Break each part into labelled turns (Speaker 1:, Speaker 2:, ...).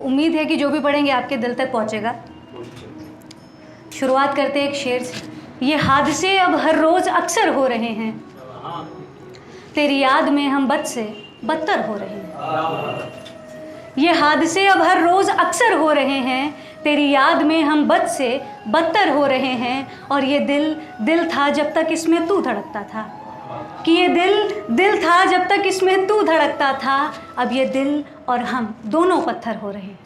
Speaker 1: उम्मीद है कि जो भी पढ़ेंगे आपके दिल तक पहुंचेगा। शुरुआत करते हैं एक शेर से। ये हादसे अब हर रोज़ अक्सर हो रहे हैं, तेरी याद में हम बद से बदतर हो रहे हैं। ये हादसे अब हर रोज़ अक्सर हो रहे हैं, तेरी याद में हम बद से बदतर हो रहे हैं। और ये दिल था जब तक इसमें तू धड़कता था, कि ये दिल था जब तक इसमें तू धड़कता था। अब ये दिल और हम दोनों पत्थर हो रहे हैं।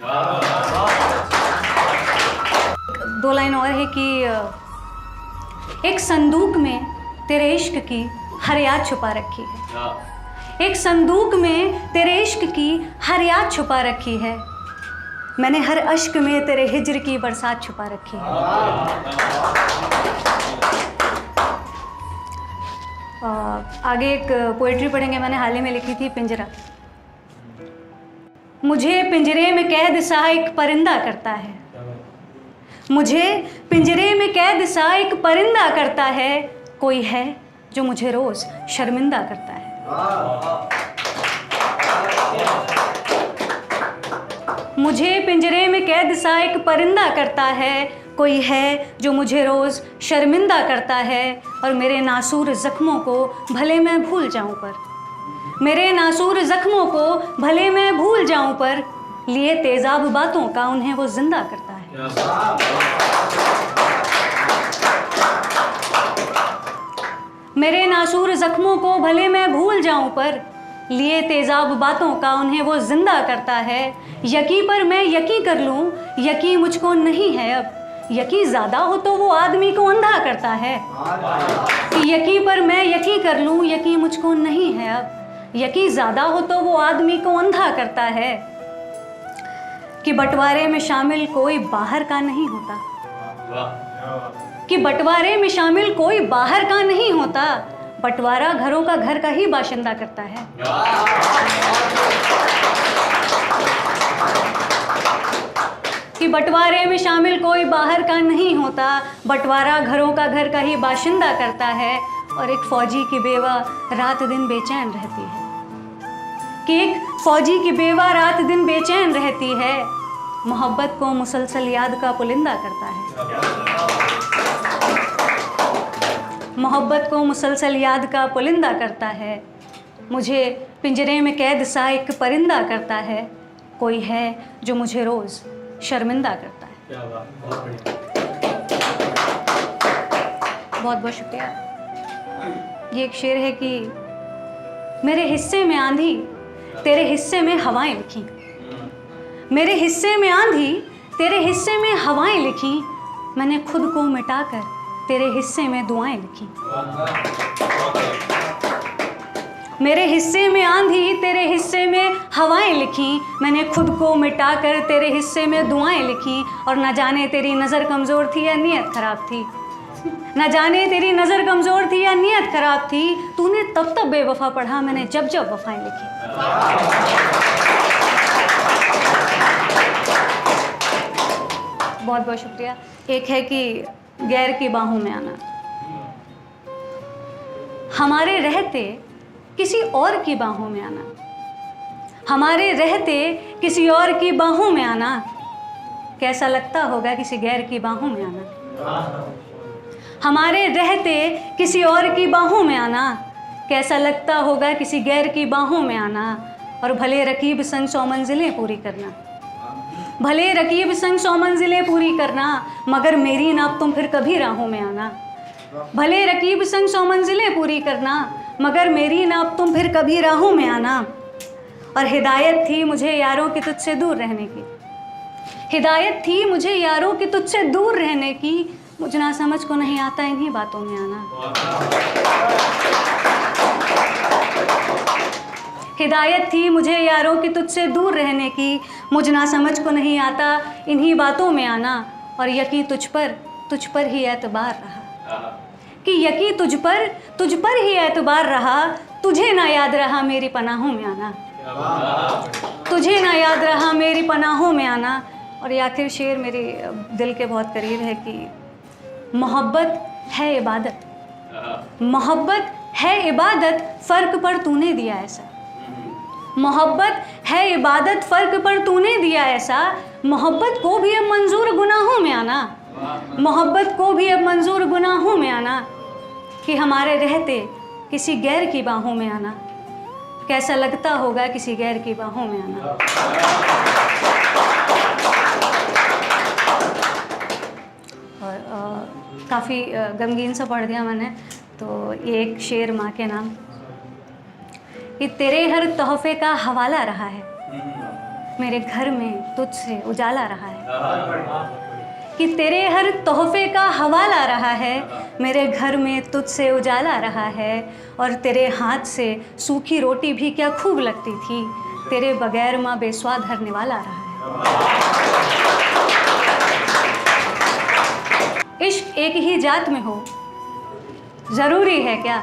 Speaker 1: 2 लाइन और है कि एक संदूक में तेरे इश्क की हर याद छुपा रखी है। एक संदूक में तेरे इश्क की हर याद छुपा रखी है। मैंने हर अश्क में तेरे हिज्र की बरसात छुपा रखी है। आगे एक पोइट्री पढ़ेंगे, मैंने हाल ही में लिखी थी, पिंजरा। मुझे पिंजरे में कैद सा एक परिंदा करता है, मुझे पिंजरे में कैद सा एक परिंदा करता है। कोई है जो मुझे रोज शर्मिंदा करता है। मुझे पिंजरे में कैद सा एक परिंदा करता है, कोई है जो मुझे रोज़ शर्मिंदा करता है। और मेरे नासूर ज़ख्मों को भले मैं भूल जाऊं पर, मेरे नासूर ज़ख्मों को भले मैं भूल जाऊं पर, लिए तेज़ाब बातों का उन्हें वो जिंदा करता है। मेरे नासूर ज़ख्मों को भले मैं भूल जाऊं पर, लिए तेज़ाब बातों का उन्हें वो जिंदा करता है। यकी पर मैं यकी कर लूँ, यकी मुझको नहीं है अब, यकी ज़्यादा हो तो वो आदमी को अंधा करता है। यकी पर मैं यकी कर लूँ, यकी मुझको नहीं है अब, यकी ज़्यादा हो तो वो आदमी को अंधा करता है। कि बंटवारे में शामिल कोई बाहर का नहीं होता, कि बंटवारे में शामिल कोई बाहर का नहीं होता, बंटवारा घरों का घर का ही बाशिंदा करता है। कि बंटवारे में शामिल कोई बाहर का नहीं होता, बंटवारा घरों का घर का ही बाशिंदा करता है। और एक फौजी की बेवा रात दिन बेचैन रहती है, कि एक फौजी की बेवा रात दिन बेचैन रहती है, मोहब्बत को मुसलसल याद का पुलिंदा करता है। मोहब्बत को मुसलसल याद का पुलिंदा करता है। मुझे पिंजरे में कैद सा एक परिंदा करता है, कोई है जो मुझे रोज़ शर्मिंदा करता है। बहुत बहुत शुक्रिया। ये एक शेर है कि मेरे हिस्से में आंधी, तेरे हिस्से में हवाएं लिखी, मेरे हिस्से में आंधी, तेरे हिस्से में हवाएं लिखी, मैंने खुद को मिटाकर तेरे हिस्से में दुआएं लिखी। मेरे हिस्से में आंधी, तेरे हिस्से में हवाएं लिखी, मैंने खुद को मिटाकर तेरे हिस्से में दुआएं लिखी। और न जाने तेरी नज़र कमज़ोर थी या नीयत ख़राब थी, न जाने तेरी नज़र कमज़ोर थी या नीयत ख़राब थी, तूने तब तब बेवफा पढ़ा, मैंने जब जब वफ़ाएं लिखी। बहुत बहुत शुक्रिया। एक है कि गैर की बाहों में आना। हमारे रहते किसी और की बाहों में आना, हमारे रहते किसी और की बाहों में आना, कैसा लगता होगा किसी गैर की बाहों में आना। हमारे रहते किसी और की बाहों में आना, कैसा लगता होगा किसी गैर की बाहों में आना। और भले रकीब संग 100 मंजिलें पूरी करना, भले रकीब संग 100 मंजिलें पूरी करना, मगर मेरी नाप तुम फिर कभी राहों में आना। भले रकीब संग 100 मंजिलें पूरी करना, मगर मेरी नाप तुम फिर कभी राहों में आना। और हिदायत थी मुझे यारों की तुझसे दूर रहने की, हिदायत थी मुझे यारों की तुझसे दूर रहने की, मुझे ना समझ को नहीं आता इन्हीं बातों में आना। हिदायत थी मुझे यारों की तुझसे दूर रहने की, मुझ ना समझ को नहीं आता इन्हीं बातों में आना। और यकी तुझ पर ही एतबार रहा, कि यकी तुझ पर ही एतबार रहा, तुझे ना याद रहा मेरी पनाहों में आना, तुझे ना याद रहा मेरी पनाहों में आना। और ये आखिर शेर मेरे दिल के बहुत करीब है कि मोहब्बत है इबादत, मोहब्बत है इबादत, फ़र्क पर तूने दिया ऐसा, मोहब्बत है इबादत, फ़र्क पर तूने दिया ऐसा। मोहब्बत को भी अब मंजूर गुनाहों में आना, मोहब्बत को भी अब मंजूर गुनाहों में आना, कि हमारे रहते किसी गैर की बाहों में आना। कैसा लगता होगा किसी गैर की बाहों में आना। और काफ़ी गमगीन सा पढ़ दिया मैंने, तो ये एक शेर माँ के नाम, कि तेरे हर तोहफे का हवाला रहा है, मेरे घर में तुझसे उजाला रहा है। कि तेरे हर तोहफे का हवाला रहा है, मेरे घर में तुझसे उजाला रहा है। और तेरे हाथ से सूखी रोटी भी क्या खूब लगती थी, तेरे बगैर माँ बेस्वाद हर निवाला रहा है। इश्क एक ही जात में हो ज़रूरी है क्या,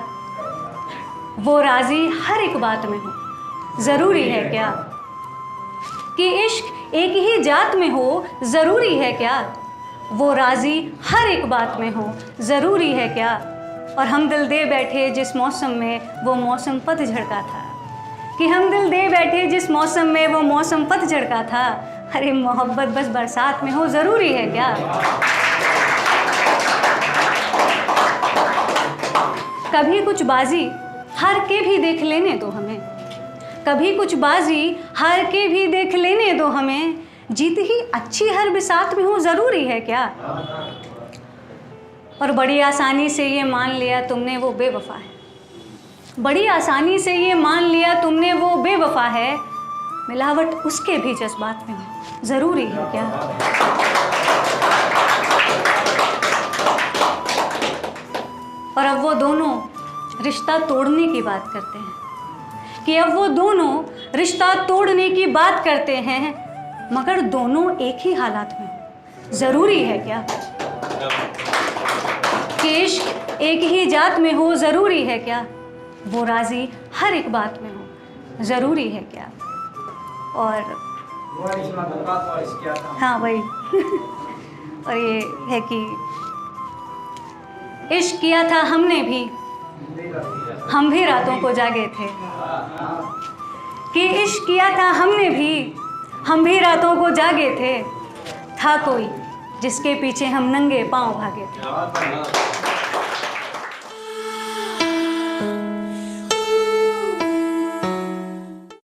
Speaker 1: वो राज़ी हर एक बात में हो ज़रूरी है क्या। कि इश्क एक ही जात में हो ज़रूरी है क्या, वो राज़ी हर एक बात में हो ज़रूरी है क्या। और हम दिल दे बैठे जिस मौसम में वो मौसम पतझड़ का था, कि हम दिल दे बैठे जिस मौसम में वो मौसम पतझड़ का था। अरे मोहब्बत बस बरसात में हो ज़रूरी है क्या। कभी कुछ बाजी हार के भी देख लेने दो हमें, कभी कुछ बाजी हार के भी देख लेने दो हमें। जीत ही अच्छी हर बिसात में हो ज़रूरी है क्या। और बड़ी आसानी से ये मान लिया तुमने वो बेवफा है, बड़ी आसानी से ये मान लिया तुमने वो बेवफा है। मिलावट उसके भी जज्बात में हो ज़रूरी है क्या। और अब वो दोनों रिश्ता तोड़ने की बात करते हैं, कि अब वो दोनों रिश्ता तोड़ने की बात करते हैं, मगर दोनों एक ही हालात में हो ज़रूरी है क्या। कि इश्क एक ही जात में हो ज़रूरी है क्या, वो राज़ी हर एक बात में हो ज़रूरी है क्या। और हाँ वही और ये है कि इश्क किया था हमने भी, हम भी रातों को जागे थे। कि इश्क किया था हमने भी, हम भी रातों को जागे थे। था कोई जिसके पीछे हम नंगे पांव भागे थे।